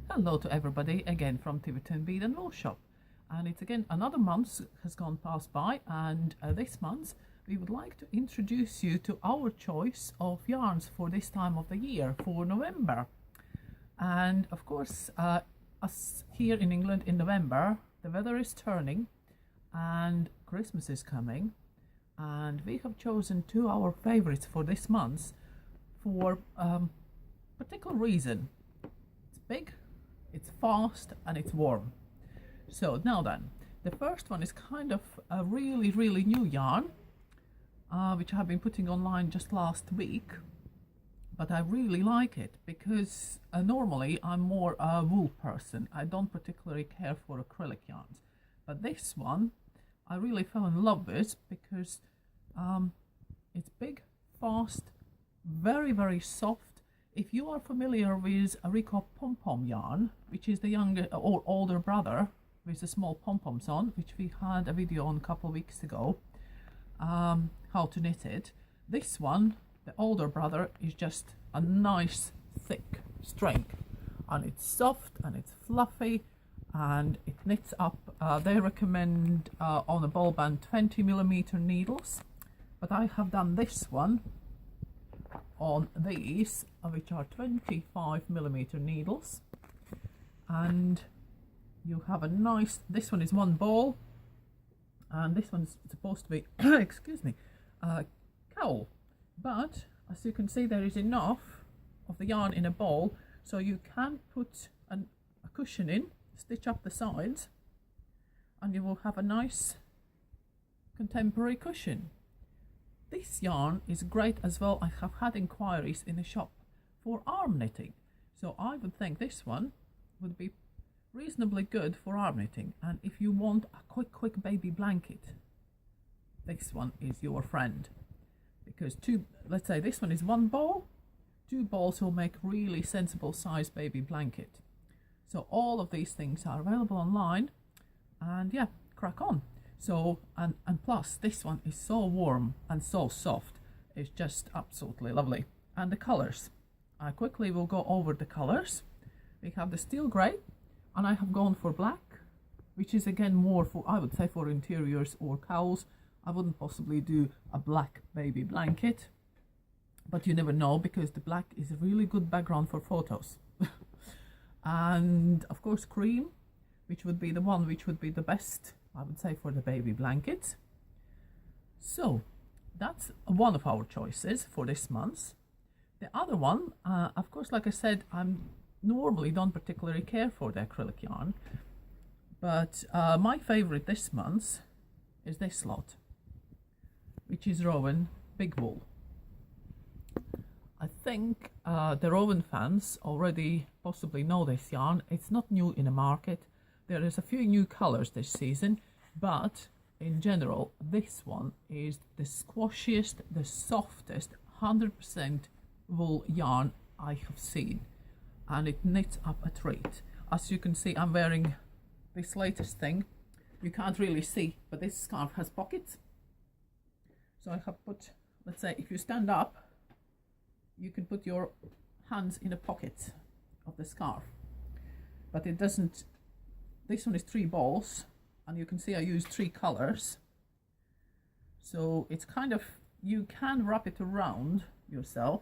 Hello to everybody again from Tiverton Bead and Wool Shop, and it's again another month has gone past by, and this month we would like to introduce you to our choice of yarns for this time of the year for November. And of course, us here in England in November, the weather is turning and Christmas is coming, and we have chosen two our favorites for this month for particular reason. It's big, it's fast, and it's warm. So now then, the first one is kind of a really new yarn, which I've been putting online just last week, but I really like it because normally I'm more a wool person. I don't particularly care for acrylic yarns, but this one I really fell in love with because it's big, fast, very soft. If you are familiar with a Rico Pom Pom yarn, which is the younger or older brother with the small pom-poms on, which we had a video on a couple of weeks ago, how to knit it. This one, the older brother, is just a nice thick string, and it's soft and it's fluffy and it knits up. They recommend on a ball band 20mm needles, but I have done this one on these, which are 25mm needles, and you have a nice, this one is one ball, and this one's supposed to be excuse me, cowl, but as you can see there is enough of the yarn in a ball, so you can put a cushion in, stitch up the sides, and you will have a nice contemporary cushion. This yarn is great as well. I have had inquiries in the shop for arm knitting, so I would think this one would be reasonably good for arm knitting. And if you want a quick baby blanket, this one is your friend, because let's say this one is one ball, two balls will make really sensible size baby blanket. So all of these things are available online, and yeah, crack on. So and plus this one is so warm and so soft, it's just absolutely lovely. And the colors, I quickly will go over the colors. We have the steel grey, and I have gone for black, which is again more for, I would say, for interiors or cowls. I wouldn't possibly do a black baby blanket, but you never know, because the black is a really good background for photos. And of course cream, which would be the one which would be the best, I would say, for the baby blankets. So that's one of our choices for this month. The other one, of course, like I said, I'm normally don't particularly care for the acrylic yarn, but my favorite this month is this lot, which is Rowan Big Bull. I think the Rowan fans already possibly know this yarn. It's not new in the market. There is a few new colors this season, but in general, this one is the squashiest, the softest, 100% wool yarn I have seen, and it knits up a treat. As you can see, I'm wearing this latest thing. You can't really see, but this scarf has pockets. So I have put, let's say, if you stand up, you can put your hands in a pocket of the scarf, but it doesn't. This one is 3 balls, and you can see I use 3 colors. So it's kind of, you can wrap it around yourself,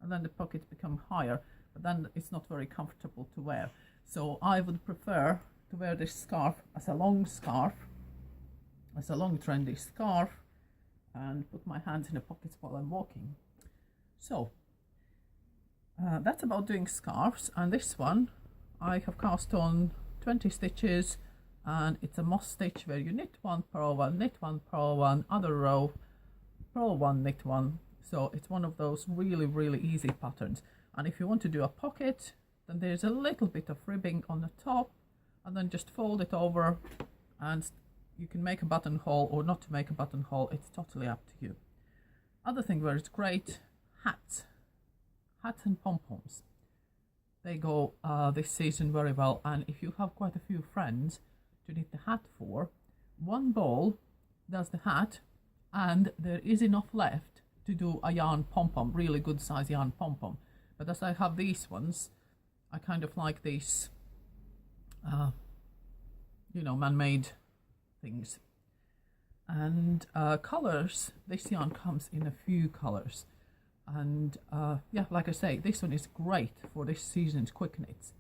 and then the pockets become higher, but then it's not very comfortable to wear. So I would prefer to wear this scarf as a long scarf, as a long trendy scarf, and put my hands in the pockets while I'm walking. So that's about doing scarves. And this one I have cast on 20 stitches, and it's a moss stitch where you knit 1, purl 1, knit 1, purl 1, other row, purl 1, knit 1. So it's one of those really easy patterns. And if you want to do a pocket, then there's a little bit of ribbing on the top, and then just fold it over, and you can make a buttonhole or not to make a buttonhole. It's totally up to you. Other thing where it's great, hats and pom-poms. They go this season very well, and if you have quite a few friends to knit the hat for, one ball does the hat, and there is enough left to do a yarn pom-pom, really good size yarn pom-pom. But as I have these ones, I kind of like these, you know, man-made things. And colors, this yarn comes in a few colors. And yeah, like I say, this one is great for this season's quick knits.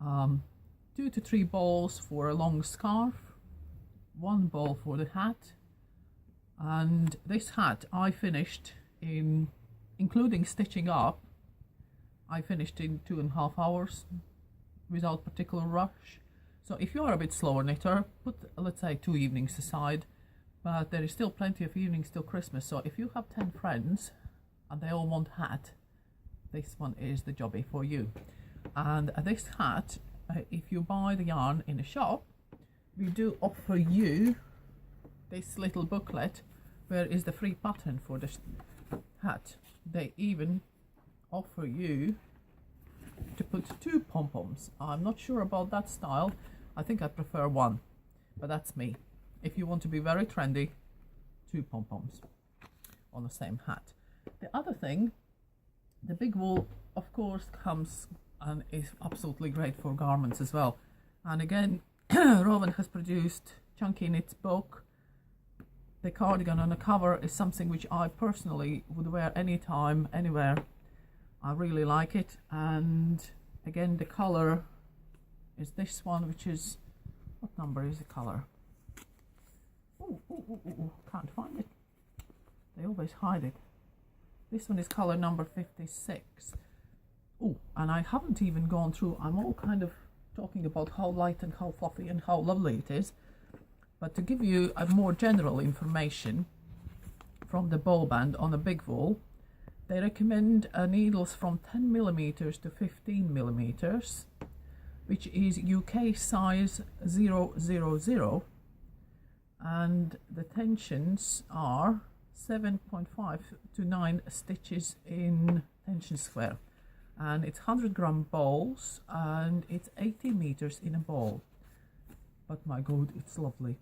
2 to 3 balls for a long scarf, 1 ball for the hat. And this hat I finished in, including stitching up, I finished in 2.5 hours without particular rush. So if you are a bit slower knitter, put, let's say, 2 evenings aside, but there is still plenty of evenings till Christmas. So if you have 10 friends and they all want hat, this one is the jobby for you. And this hat, if you buy the yarn in a shop, we do offer you this little booklet where is the free pattern for this hat. They even offer you to put 2 pom-poms. I'm not sure about that style. I think I prefer 1, but that's me. If you want to be very trendy, 2 pom-poms on the same hat. The other thing, the big wool, of course, comes and is absolutely great for garments as well. And again, Rowan has produced Chunky Knits book. The cardigan on the cover is something which I personally would wear anytime, anywhere. I really like it. And again, the color is this one, which is, what number is the color? Oh, can't find it. They always hide it. This one is color number 56. Oh, and I haven't even gone through, I'm all kind of talking about how light and how fluffy and how lovely it is. But to give you a more general information from the ball band on a big wool, they recommend needles from 10 millimeters to 15 millimeters, which is UK size 000, and the tensions are 7.5 to 9 stitches in tension square, and it's 100-gram balls, and it's 80 meters in a ball. But my god, it's lovely.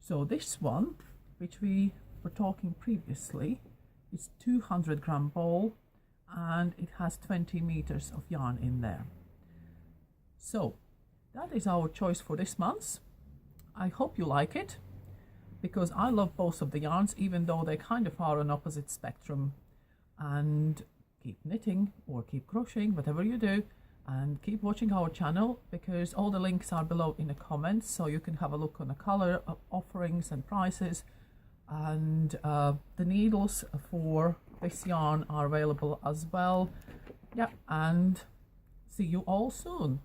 So this one, which we were talking previously, is 200-gram ball, and it has 20 meters of yarn in there. So that is our choice for this month. I hope you like it, because I love both of the yarns, even though they kind of are on opposite spectrum. And keep knitting or keep crocheting, whatever you do, and keep watching our channel, because all the links are below in the comments, so you can have a look on the color offerings and prices. And the needles for this yarn are available as well. Yeah, and see you all soon.